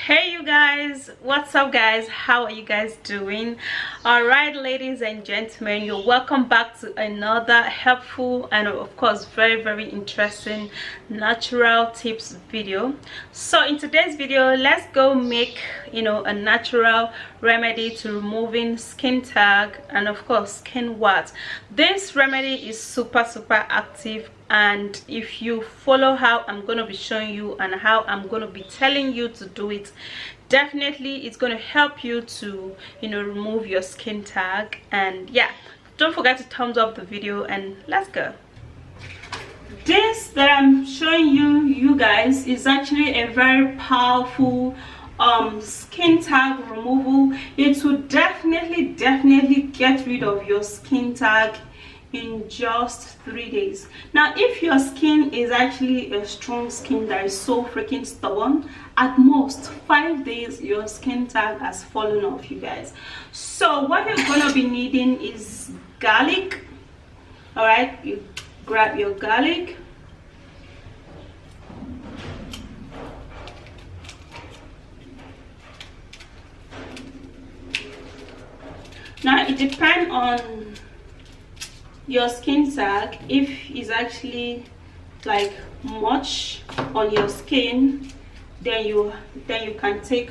Hey you guys, what's up guys? How are you guys doing? All right, ladies and gentlemen, you're welcome back to another helpful and of course very interesting natural tips video. So in today's video, let's go make a natural remedy to removing skin tag and of course skin warts. This remedy is super active, and if you follow how I'm going to be showing you and how I'm going to be telling you to do it, definitely it's going to help you to remove your skin tag. And yeah, don't forget to thumbs up the video and let's go. This that I'm showing you guys is actually a very powerful skin tag removal. It will definitely get rid of your skin tag in just 3 days. Now if your skin is actually a strong skin that is so freaking stubborn, at most 5 days your skin tag has fallen off, you guys. So what you're gonna be needing is garlic. All right, you grab your garlic, now it depends on your skin tag. If it's actually like much on your skin, then you can take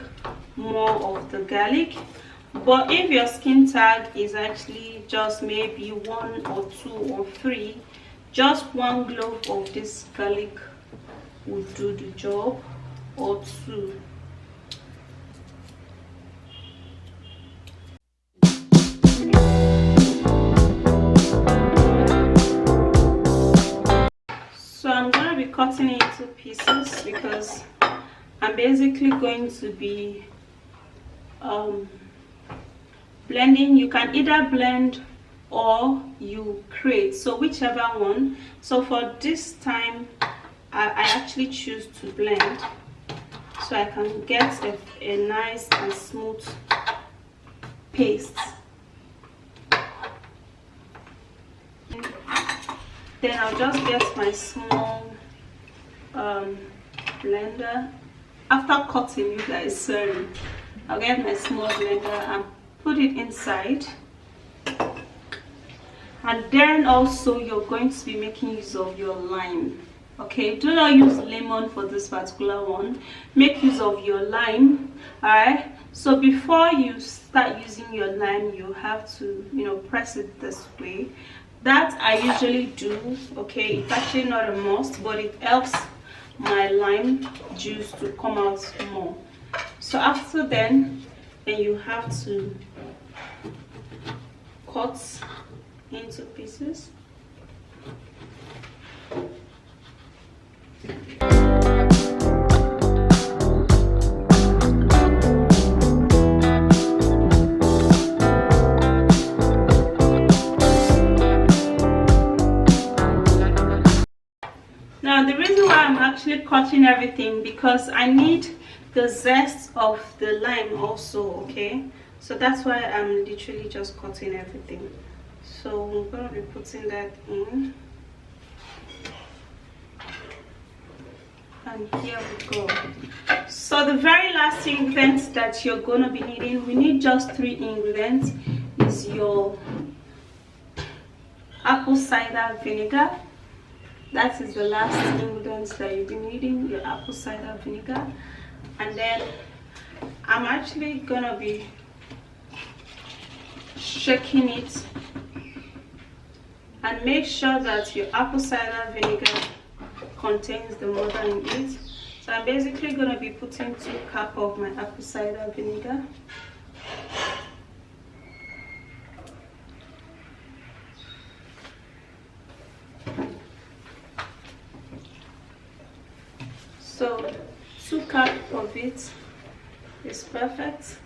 more of the garlic. But if your skin tag is actually just maybe 1 or 2 or 3, just 1 clove of this garlic will do the job, or 2. So I'm going to be cutting it into pieces because I'm basically going to be blending. You can either blend or you create, so whichever one. So for this time I actually choose to blend so I can get a nice and smooth paste. Then I'll just get my small blender. After cutting, you guys, sorry, I'll get my small blender and put it inside. And then also you're going to be making use of your lime. Okay, do not use lemon for this particular one. Make use of your lime. All right, so before you start using your lime, you have to press it this way. That I usually do. Okay, it's actually not a must, but it helps my lime juice to come out more. So after then you have to cut into pieces. Now the reason why I'm actually cutting everything, because I need the zest of the lime also. Okay, so that's why I'm literally just cutting everything. So I'm going to be putting that in, and here we go. So the very last ingredient that you're going to be needing, we need just 3 ingredients, is your apple cider vinegar. That is the last ingredients that you'll be needing, your apple cider vinegar. And then I'm actually gonna be shaking it, and make sure that your apple cider vinegar contains the mother in it. So I'm basically gonna be putting 2 cups of my apple cider vinegar. So 2 cups of it is perfect.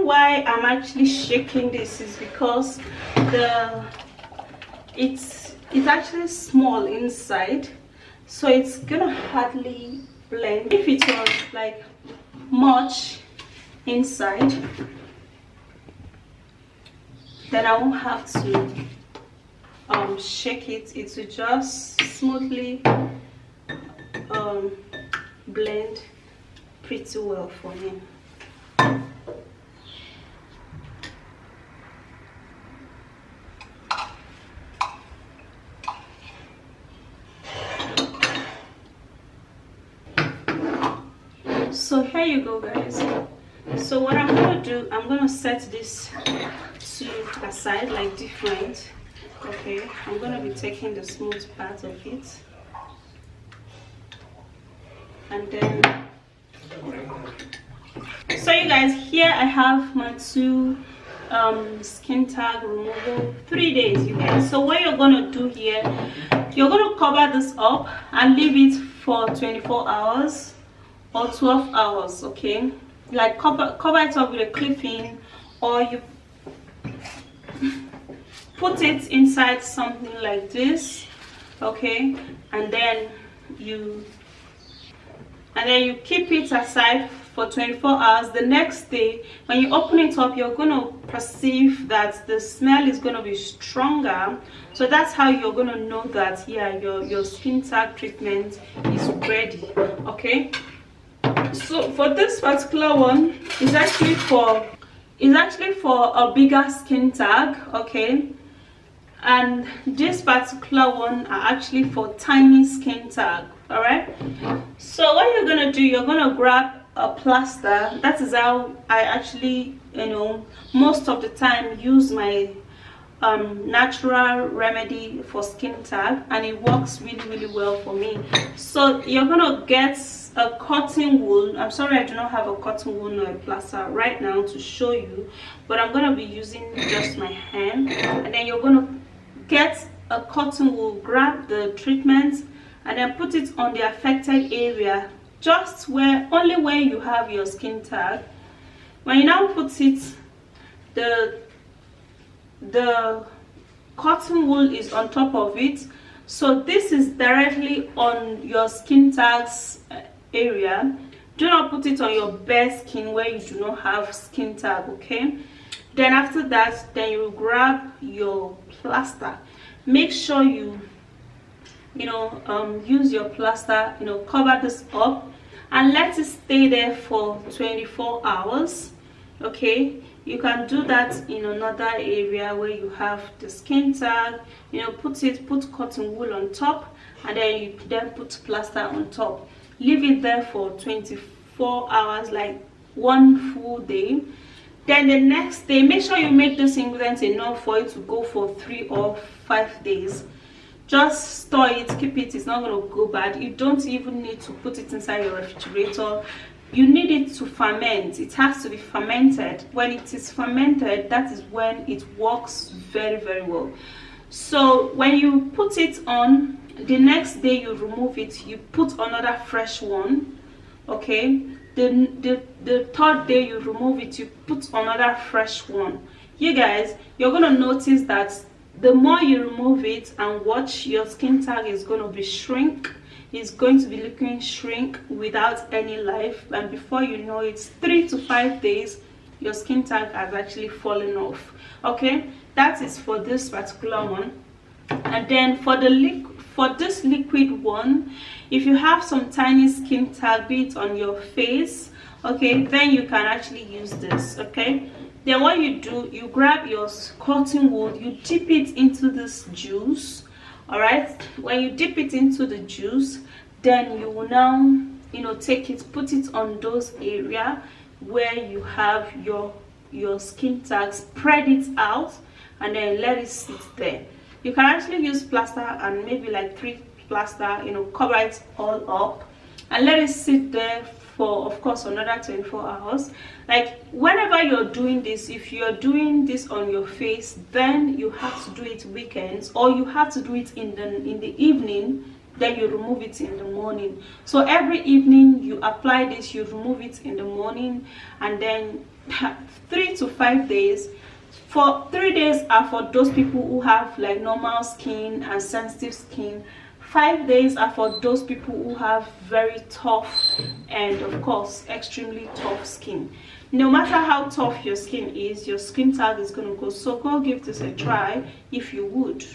Why I'm actually shaking this is because the it's actually small inside, so it's gonna hardly blend. If it was like much inside, then I won't have to shake it. It will just smoothly blend pretty well for me. So here you go, guys. So what I'm gonna do, I'm gonna set this to aside like different. Okay, I'm gonna be taking the smooth part of it, and then so you guys, here I have my two skin tag removal, 3 days, you guys. So what you're gonna do here, you're gonna cover this up and leave it for 24 hours or 12 hours. Okay, like cover it up with a clip-in, or you put it inside something like this. Okay, and then you keep it aside for 24 hours. The next day when you open it up, you're going to perceive that the smell is going to be stronger. So that's how you're going to know that, yeah, your skin tag treatment is ready. Okay, so for this particular one, it's actually for a bigger skin tag. Okay, and this particular one are actually for tiny skin tag. All right, so what you're gonna do, you're gonna grab a plaster. That is how I actually, most of the time use my natural remedy for skin tag, and it works really well for me. So you're gonna get a cotton wool. I'm sorry I do not have a cotton wool or a plaster right now to show you, but I'm gonna be using just my hand. And then you're gonna get a cotton wool, grab the treatment, and then put it on the affected area, just only where you have your skin tag. When you now put it, the cotton wool is on top of it, so this is directly on your skin tags area. Do not put it on your bare skin where you do not have skin tag. Okay, then after that, then you grab your plaster. Make sure you use your plaster, cover this up and let it stay there for 24 hours. Okay, you can do that in another area where you have the skin tag. Put cotton wool on top, and then you put plaster on top. Leave it there for 24 hours, like one full day. Then the next day, make sure you make this ingredient enough for it to go for 3 or 5 days. Just store it, keep it. It's not going to go bad. You don't even need to put it inside your refrigerator. You need it to ferment. It has to be fermented. When it is fermented, that is when it works very well. So when you put it on, the next day you remove it, you put another fresh one. Okay, the third day you remove it, you put another fresh one. You guys, you're going to notice that the more you remove it and watch, your skin tag is going to be shrink. It's going to be looking shrink without any life, and before you know it, 3 to 5 days, your skin tag has actually fallen off. Okay, that is for this particular one. And then for this liquid one, if you have some tiny skin tag, be it on your face, okay, then you can actually use this. Okay, then what you do, you grab your cotton wool, you dip it into this juice. All right, when you dip it into the juice, then you will now take it, put it on those area where you have your skin tag, spread it out, and then let it sit there. You can actually use plaster, and maybe like 3 plaster, cover it all up and let it sit there for, of course, another 24 hours. Like whenever you're doing this, if you're doing this on your face, then you have to do it weekends, or you have to do it in the evening, then you remove it in the morning. So every evening you apply this, you remove it in the morning, and then 3 to 5 days, For 3 days are for those people who have like normal skin and sensitive skin. 5 days are for those people who have very tough and of course extremely tough skin. No matter how tough your skin is, your skin tag is going to go. So go give this a try if you would.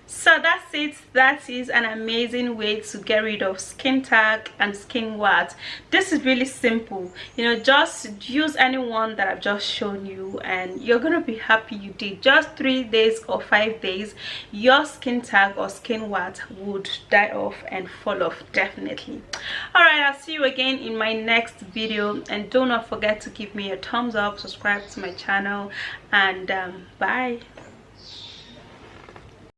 So that's it. That is an amazing way to get rid of skin tag and skin warts. This is really simple. You know, just use any one that I've just shown you and you're gonna be happy you did. Just 3 days or 5 days, your skin tag or skin wart would die off and fall off, definitely. All right, I'll see you again in my next video, and do not forget to give me a thumbs up, subscribe to my channel, and bye.